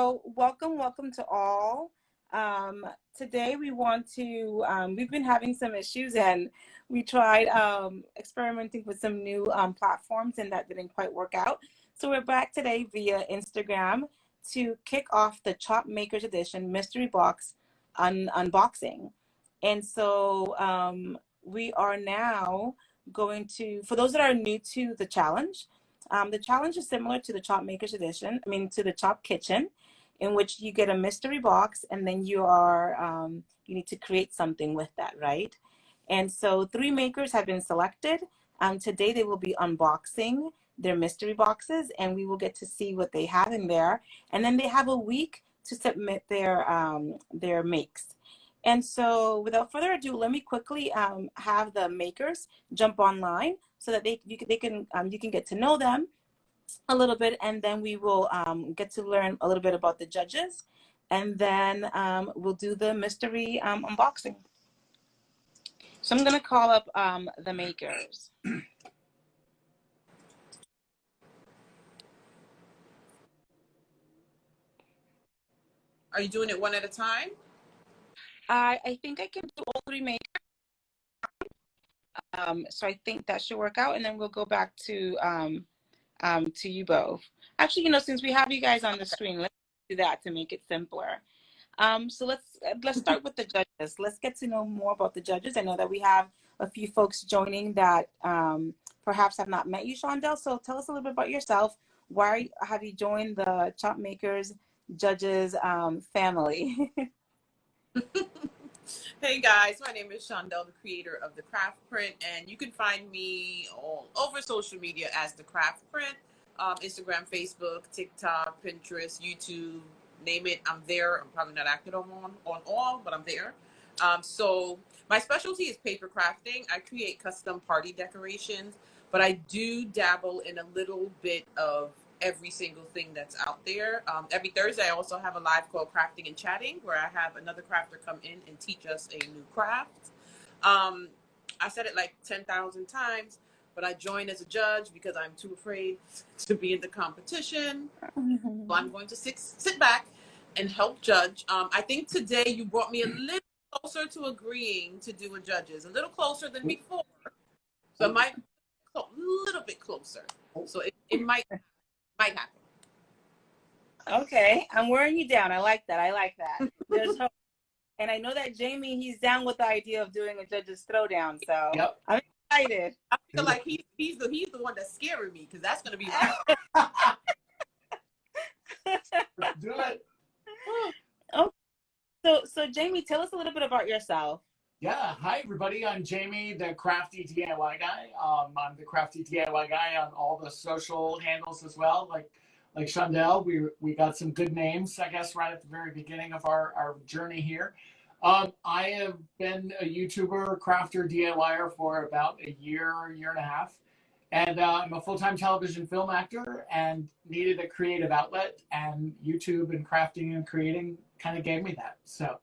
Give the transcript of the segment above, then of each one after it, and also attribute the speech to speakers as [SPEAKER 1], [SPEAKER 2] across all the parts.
[SPEAKER 1] So welcome to all. Today we want to, we've been having some issues and we tried experimenting with some new platforms and that didn't quite work out. So we're back today via Instagram to kick off the Chop Makers Edition Mystery Box unboxing. And so we are now going to, for those that are new to the challenge is similar to the Chop Makers Edition, to the Chop Kitchen, in which you get a mystery box and then you need to create something with that, right? And so 3 makers have been selected. Today they will be unboxing their mystery boxes and we will get to see what they have in there. And then they have a week to submit their makes. And so without further ado, let me quickly have the makers jump online so that you can get to know them a little bit, and then we will get to learn a little bit about the judges, and then we'll do the mystery unboxing. So I'm going to call up the makers.
[SPEAKER 2] Are you doing it one at a time?
[SPEAKER 1] I think I can do all 3 makers. So I think that should work out, and then we'll go back to you both. Actually, since we have you guys on the screen, let's do that to make it simpler. So let's start with the judges. Let's get to know more about the judges. I know that we have a few folks joining that perhaps have not met you, Shondell. So tell us a little bit about yourself. Why have you joined the Chop Makers Judges family?
[SPEAKER 2] Hey guys, my name is Shondell, the creator of The Craft Print, and you can find me all over social media as The Craft Print, Instagram, Facebook, TikTok, Pinterest, YouTube, name it, I'm there. I'm probably not active on all, but I'm there. So my specialty is paper crafting. I create custom party decorations, but I do dabble in a little bit of every single thing that's out there. Every Thursday, I also have a live called Crafting and Chatting, where I have another crafter come in and teach us a new craft. I said it like 10,000 times, but I joined as a judge because I'm too afraid to be in the competition. So I'm going to sit back and help judge. I think today you brought me a little closer to agreeing to do a judges, a little closer than before. So it might be a little bit closer. So it might happen.
[SPEAKER 1] Okay, I'm wearing you down. I like that. There's hope. And I know that Jamie, he's down with the idea of doing a judge's throwdown. So yep. I'm excited.
[SPEAKER 2] I feel like he's the one that's scaring me, because that's going to be
[SPEAKER 3] do it.
[SPEAKER 1] Oh, so Jamie, tell us a little bit about yourself.
[SPEAKER 3] Yeah, hi everybody. I'm Jamie, the Crafty DIY guy. I'm the Crafty DIY guy on all the social handles as well. Like Shondell, we got some good names, I guess, right at the very beginning of our journey here. I have been a YouTuber, crafter, DIYer for about a year and a half. And I'm a full-time television film actor and needed a creative outlet, and YouTube and crafting and creating kind of gave me that. So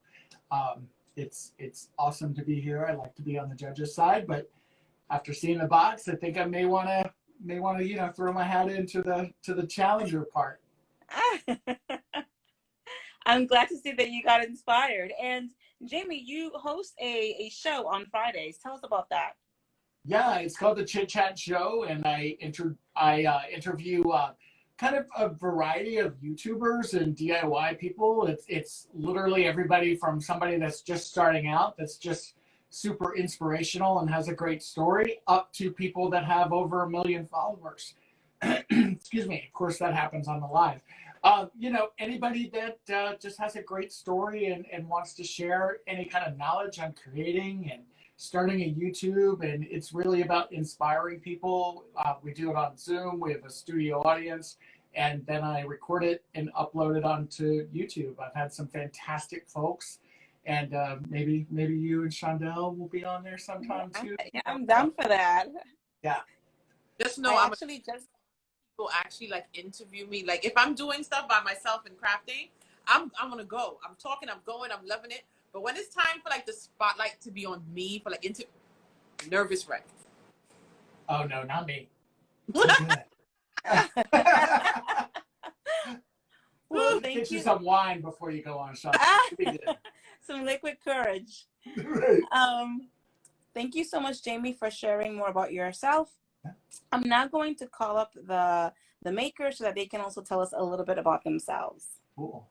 [SPEAKER 3] it's awesome to be here. I like to be on the judges side, but after seeing the box, I think I may want to throw my hat into the challenger part.
[SPEAKER 1] I'm glad to see that you got inspired. And Jamie, you host a show on Fridays. Tell us about that.
[SPEAKER 3] Yeah, it's called the Chit Chat Show, and I interview kind of a variety of YouTubers and DIY people. It's literally everybody from somebody that's just starting out, that's just super inspirational and has a great story, up to people that have over 1 million followers. Excuse me. Of course, that happens on the live. Anybody that just has a great story and wants to share any kind of knowledge on creating and starting a YouTube, and it's really about inspiring people. We do it on Zoom. We have a studio audience, and then I record it and upload it onto YouTube. I've had some fantastic folks, and maybe you and Shondell will be on there sometime too.
[SPEAKER 1] Yeah, I'm down for that.
[SPEAKER 3] Yeah.
[SPEAKER 2] Just know people actually like interview me. Like if I'm doing stuff by myself and crafting, I'm gonna go. I'm talking, I'm going, I'm loving it. But when it's time for like the spotlight to be on me for like nervous wreck.
[SPEAKER 3] Oh no, not me.
[SPEAKER 1] Well,
[SPEAKER 3] Get
[SPEAKER 1] thank
[SPEAKER 3] you
[SPEAKER 1] you.
[SPEAKER 3] some wine before you go on, Sean.
[SPEAKER 1] Some liquid courage. Thank you so much, Jamie, for sharing more about yourself. I'm now going to call up the makers so that they can also tell us a little bit about themselves.
[SPEAKER 3] Cool.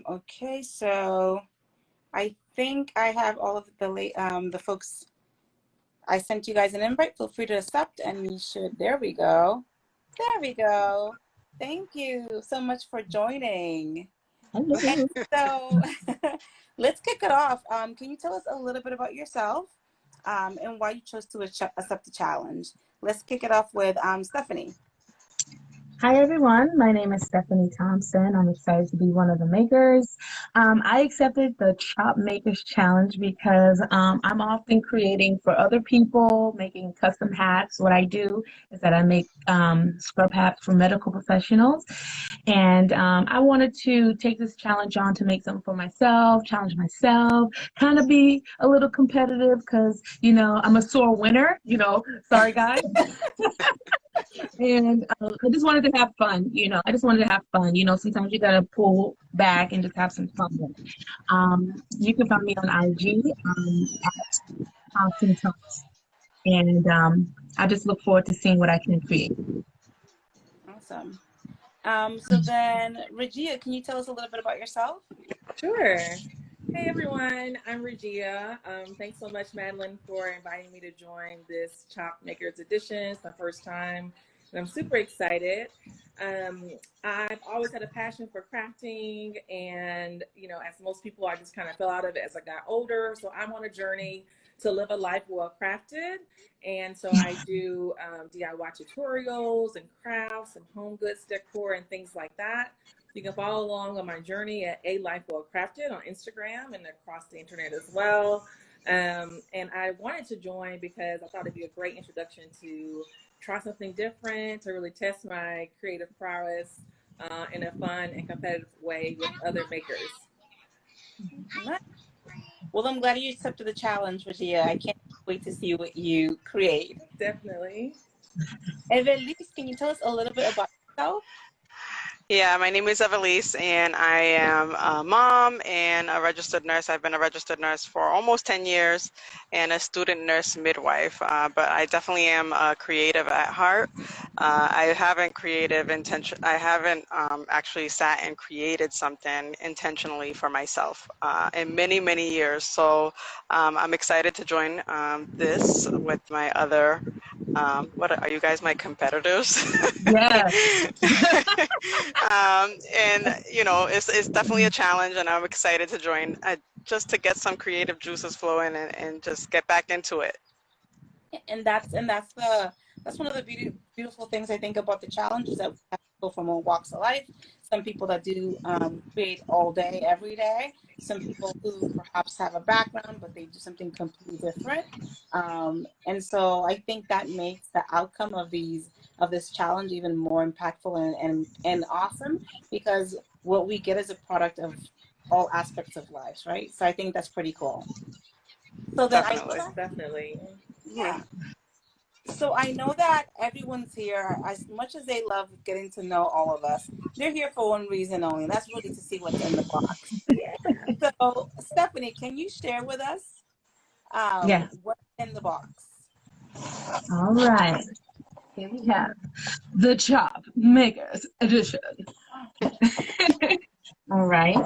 [SPEAKER 1] Okay, so I think I have all of the folks. I sent you guys an invite. Feel free to accept, and you should. There we go. There we go. Thank you so much for joining. And so let's kick it off. Can you tell us a little bit about yourself and why you chose to accept the challenge? Let's kick it off with Stephanie.
[SPEAKER 4] Hi everyone, my name is Stephanie Thompson. I'm excited to be one of the makers. I accepted the Chop Makers Challenge because I'm often creating for other people, making custom hats. What I do is that I make scrub hats for medical professionals. And I wanted to take this challenge on to make something for myself, challenge myself, kind of be a little competitive because, you know, I'm a sore winner, you know, sorry guys. And I just wanted to have fun, you know. I just wanted to have fun, you know. Sometimes you gotta pull back and just have some fun. You can find me on IG at Thompson Talks, and I just look forward to seeing what I can create.
[SPEAKER 1] Awesome. So then, Rajeeyah, can you tell us a little bit about yourself?
[SPEAKER 5] Sure. Hey everyone, I'm Rajeeyah. Thanks so much, Madeline, for inviting me to join this Chop Makers edition. It's my first time, and I'm super excited. I've always had a passion for crafting, and you know, as most people, I just kind of fell out of it as I got older. So I'm on a journey to live a life well crafted, and so I do DIY tutorials and crafts and home goods decor and things like that. You can follow along on my journey at A Life Well Crafted on Instagram and across the internet as well. And I wanted to join because I thought it'd be a great introduction to try something different, to really test my creative prowess in a fun and competitive way with other makers.
[SPEAKER 1] Well, I'm glad you accepted the challenge, Rajeeyah. I can't wait to see what you create.
[SPEAKER 5] Definitely.
[SPEAKER 1] Evelise, can you tell us a little bit about yourself?
[SPEAKER 6] Yeah, my name is Evelise, and I am a mom and a registered nurse. I've been a registered nurse for almost 10 years and a student nurse midwife, but I definitely am a creative at heart. I haven't actually sat and created something intentionally for myself in many, many years. So I'm excited to join this with my other, what are you guys, my competitors?
[SPEAKER 4] Yeah.
[SPEAKER 6] And you know, it's definitely a challenge, and I'm excited to join just to get some creative juices flowing and just get back into it.
[SPEAKER 1] And that's one of the beautiful things I think about the challenge is that we have people from all walks of life. Some people that do create all day, every day. Some people who perhaps have a background, but they do something completely different. And so I think that makes the outcome of this challenge even more impactful and awesome, because what we get is a product of all aspects of life, right? So I think that's pretty cool. So then
[SPEAKER 5] Definitely.
[SPEAKER 1] Yeah. So I know that everyone's here, as much as they love getting to know all of us, they're here for one reason only, and that's really to see what's in the box. So Stephanie, can you share with us what's in the box?
[SPEAKER 4] All right. Here we have the Chop Makers edition. All right.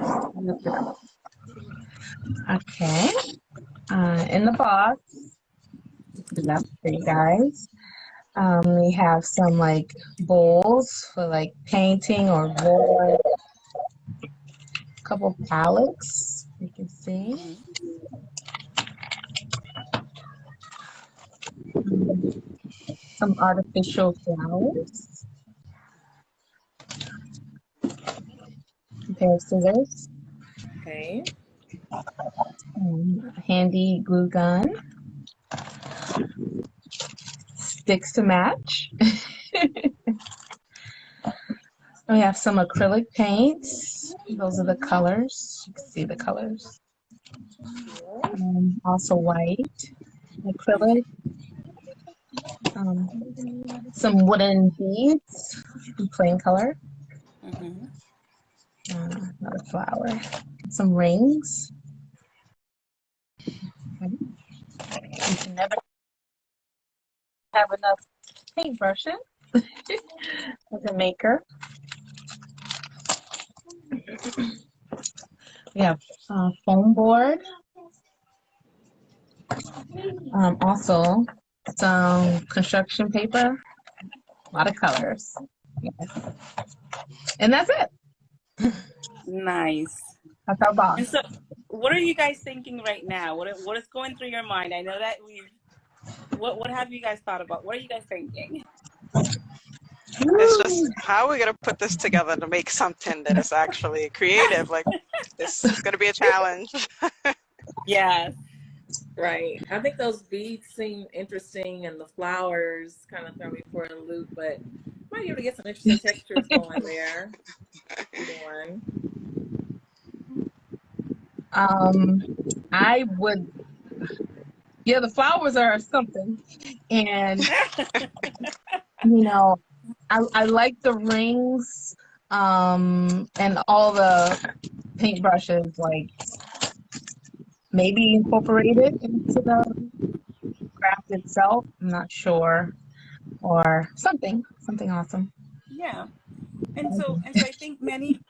[SPEAKER 4] Okay. In the box, that's pretty, guys. We have some like bowls for like painting or wood, a couple palettes, You can see. Some artificial flowers. A pair of scissors.
[SPEAKER 5] Okay.
[SPEAKER 4] Handy glue gun. Sticks to match. We have some acrylic paints. Those are the colors. You can see the colors. Also white, acrylic, some wooden beads in plain color. Another flower. Some rings. You can never have enough paintbrushes as a maker. We have foam board. Also, some construction paper. A lot of colors. Yes. And that's it.
[SPEAKER 1] Nice.
[SPEAKER 4] That's our box.
[SPEAKER 1] And so, what are you guys thinking right now? What is going through your mind? I know that what have you guys thought about? What are you guys thinking?
[SPEAKER 6] It's just, how are we going to put this together to make something that is actually creative? Like, this is going to be a challenge.
[SPEAKER 1] Yes.
[SPEAKER 5] Right. I think those beads seem interesting, and the flowers kind of throw me for a loop, but might be able to get some interesting textures going there.
[SPEAKER 4] I would, yeah, the flowers are something. And, you know, I like the rings and all the paintbrushes, like maybe incorporate it into the craft itself. I'm not sure. Or something awesome.
[SPEAKER 1] Yeah. And so I think many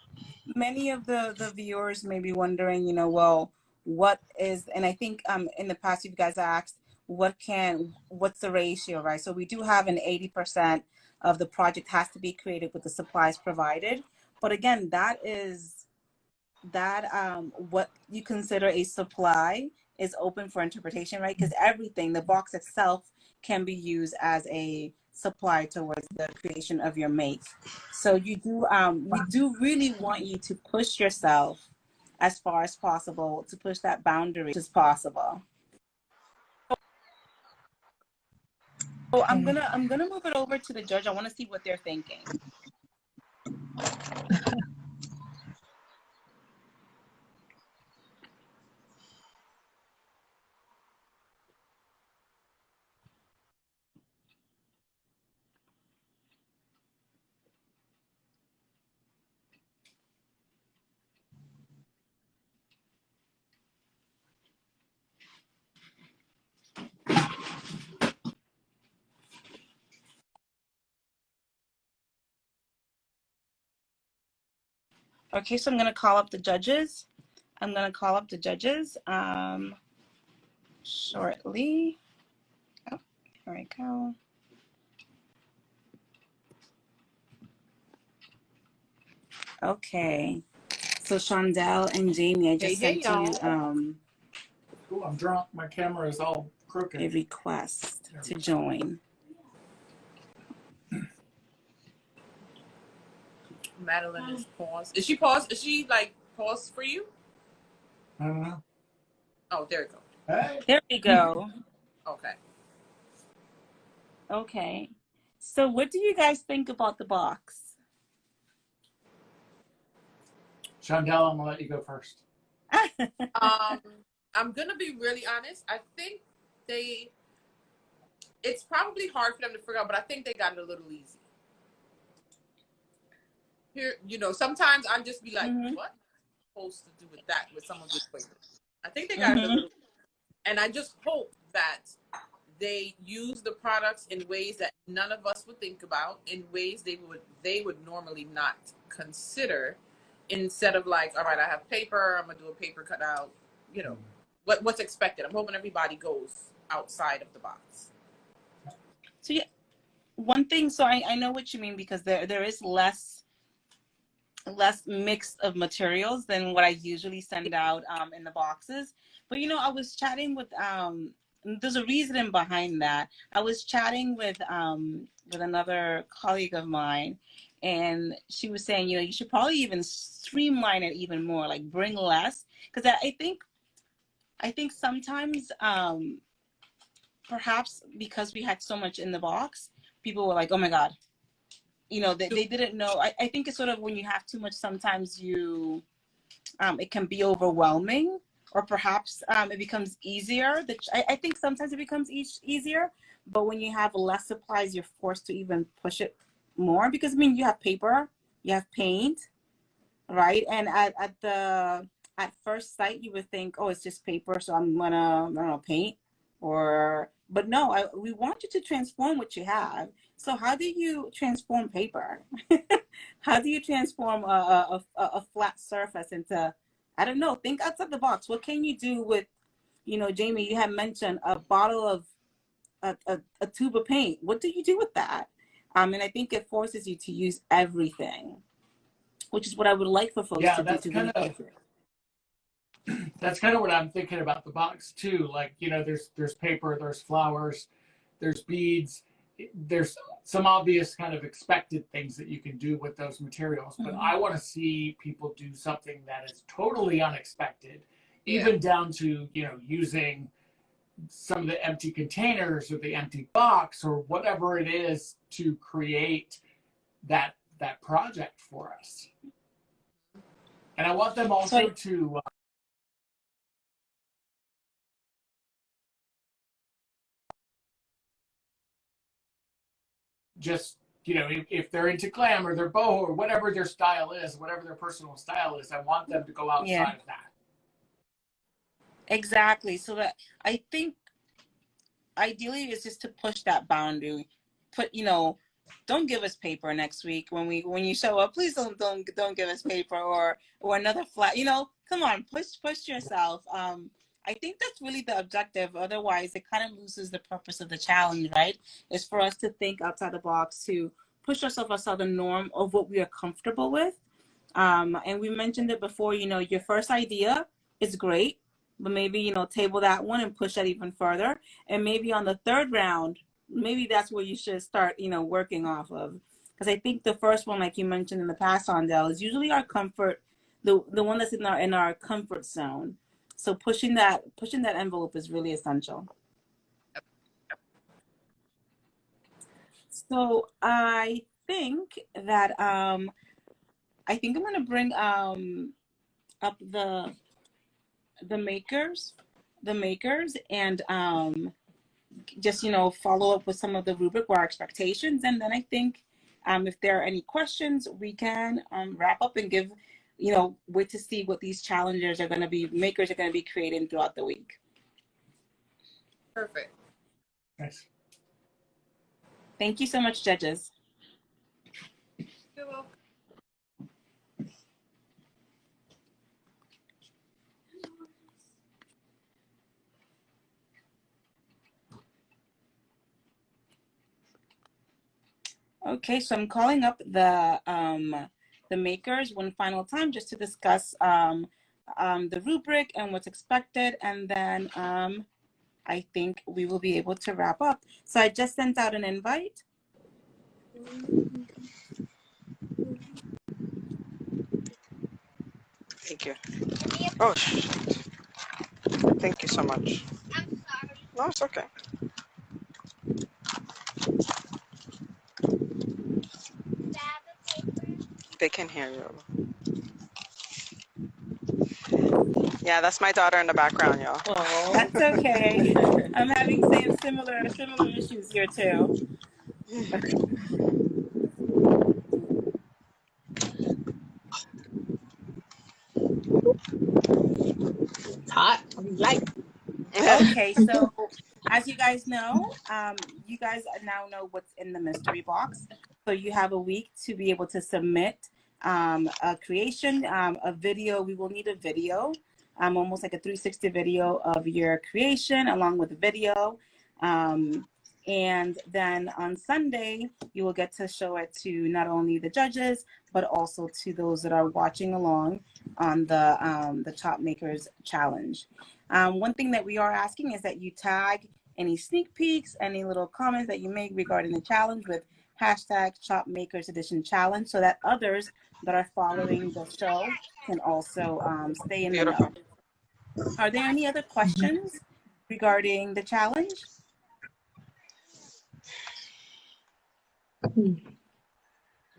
[SPEAKER 1] of the viewers may be wondering, well, what is, and I think in the past you guys asked what's the ratio, right? So we do have an 80% of the project has to be created with the supplies provided. But again, that what you consider a supply is open for interpretation, right? Because everything, the box itself, can be used as a supply towards the creation of your make. So you do, we do really want you to push yourself as far as possible, to push that boundary as possible. So I'm gonna move it over to the judge. I want to see what they're thinking. Okay, so I'm gonna call up the judges. Shortly. Oh, here we go. Okay. So Shondell and Jamie, I just sent you
[SPEAKER 3] Ooh, I'm drunk. My camera is all crooked.
[SPEAKER 1] a request to join.
[SPEAKER 2] Madeline is paused. Is she paused? Is she like paused for you?
[SPEAKER 3] I don't know.
[SPEAKER 2] Oh, there we go.
[SPEAKER 3] Hey.
[SPEAKER 1] There we go.
[SPEAKER 2] Okay.
[SPEAKER 1] Okay. So what do you guys think about the box?
[SPEAKER 3] Shondell, I'm gonna let you go first.
[SPEAKER 2] I'm gonna be really honest. I think it's probably hard for them to figure out, but I think they got it a little easy. Here, sometimes I'm just be like, what am I supposed to do with that with someone with equation? I think they got it a little, and I just hope that they use the products in ways that none of us would think about, in ways they would normally not consider, instead of like, all right, I have paper, I'm gonna do a paper cutout, what's expected. I'm hoping everybody goes outside of the box.
[SPEAKER 1] So yeah, one thing, so I know what you mean, because there is less less mix of materials than what I usually send out in the boxes. But you know, I was chatting with there's a reason behind that. I was chatting with another colleague of mine, and she was saying, you know, you should probably even streamline it even more, like bring less, because I think sometimes perhaps because we had so much in the box, people were like, oh my god, you know, they didn't know. I think it's sort of when you have too much, sometimes you it can be overwhelming, or perhaps it becomes easier. I think sometimes it becomes easier, but when you have less supplies, you're forced to even push it more, because I mean, you have paper, you have paint, right? And at first sight, you would think, oh, it's just paper, so I'm gonna, I don't know, paint, or but no, we want you to transform what you have. So how do you transform paper? How do you transform a flat surface into, I don't know, think outside the box. What can you do with, you know, Jamie, you had mentioned a bottle of a tube of paint. What do you do with that? And I think it forces you to use everything, which is what I would like for folks
[SPEAKER 3] Yeah,
[SPEAKER 1] to do.
[SPEAKER 3] that's kind of what I'm thinking about the box too. Like, you know, there's paper, there's flowers, there's beads, there's some obvious kind of expected things that you can do with those materials, but I want to see people do something that is totally unexpected, even down to, you know, using some of the empty containers or the empty box or whatever it is to create that project for us. And I want them also to just, you know, if they're into glam or their boho or whatever their style is, whatever their personal style is, I want them to go outside of that.
[SPEAKER 1] Exactly. So that, I think ideally is just to push that boundary. Put, you know, don't give us paper next week when you show up. Please don't give us paper or another flat. You know, come on, push yourself. I think that's really the objective. Otherwise, it kind of loses the purpose of the challenge, right? It's for us to think outside the box, to push ourselves outside the norm of what we are comfortable with. And we mentioned it before, you know, your first idea is great, but maybe, you know, table that one and push that even further. And maybe on the third round, maybe that's where you should start, you know, working off of. Because I think the first one, like you mentioned in the past, Shondell, is usually our comfort, the one that's in our comfort zone. So pushing that envelope is really essential. So I think that I'm going to bring up the makers and just, you know, follow up with some of the rubric or expectations, and then I think if there are any questions, we can wrap up and give, you know, wait to see what these makers are going to be creating throughout the week.
[SPEAKER 2] Perfect.
[SPEAKER 3] Nice.
[SPEAKER 1] Thank you so much, judges.
[SPEAKER 2] You're welcome.
[SPEAKER 1] Okay, so I'm calling up the makers one final time just to discuss the rubric and what's expected, and then I think we will be able to wrap up. So I just sent out an invite.
[SPEAKER 6] Thank you. Oh, thank you so much.
[SPEAKER 7] I'm sorry.
[SPEAKER 6] No, it's okay. They can hear you. Yeah, that's my daughter in the background, y'all.
[SPEAKER 1] Oh, that's okay. I'm having similar issues here too.
[SPEAKER 4] It's hot. I'm light.
[SPEAKER 1] Okay, so as you guys know, you guys now know what's in the mystery box. So you have a week to be able to submit a creation, a video. We will need a video, almost like a 360 video of your creation along with a video. And then on Sunday, you will get to show it to not only the judges, but also to those that are watching along on the Chop Makers Challenge. One thing that we are asking is that you tag any sneak peeks, any little comments that you make regarding the challenge with hashtag Chop Makers Edition Challenge, so that others that are following the show can also stay in the know. Are there any other questions regarding the challenge?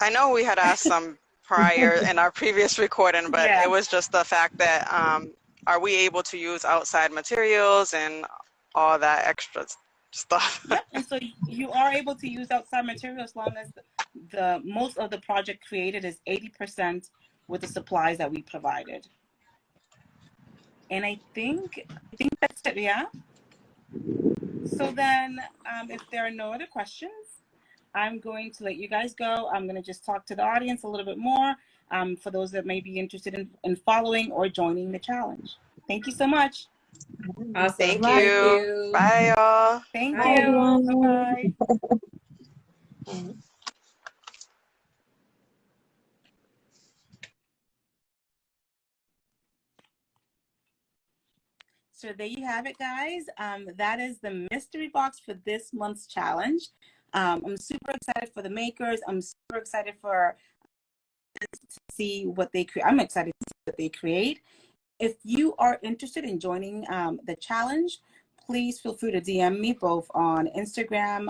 [SPEAKER 6] I know we had asked some prior in our previous recording, but
[SPEAKER 1] Yeah.
[SPEAKER 6] It was just the fact that are we able to use outside materials and all that extra stuff?
[SPEAKER 1] Yep, and so you are able to use outside material as long as the most of the project created is 80% with the supplies that we provided. And I think that's it, yeah? So then if there are no other questions, I'm going to let you guys go. I'm going to just talk to the audience a little bit more for those that may be interested in following or joining the challenge. Thank you so much.
[SPEAKER 5] Awesome.
[SPEAKER 6] Thank you. Bye, y'all.
[SPEAKER 1] Thank
[SPEAKER 5] Bye,
[SPEAKER 1] you.
[SPEAKER 5] everyone.
[SPEAKER 1] Bye-bye. So there you have it, guys. That is the mystery box for this month's challenge. I'm super excited for the makers. I'm super excited for to see what they create. I'm excited to see what they create. If you are interested in joining the challenge, please feel free to DM me both on Instagram,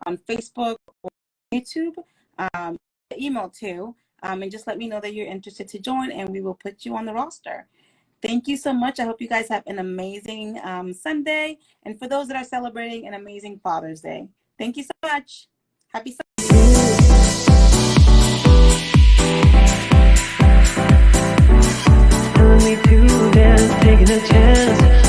[SPEAKER 1] on Facebook, or YouTube, email too, and just let me know that you're interested to join, and we will put you on the roster. Thank you so much. I hope you guys have an amazing Sunday, and for those that are celebrating, an amazing Father's Day. Thank you so much. Happy Sunday.
[SPEAKER 7] Telling me to dance, taking a chance.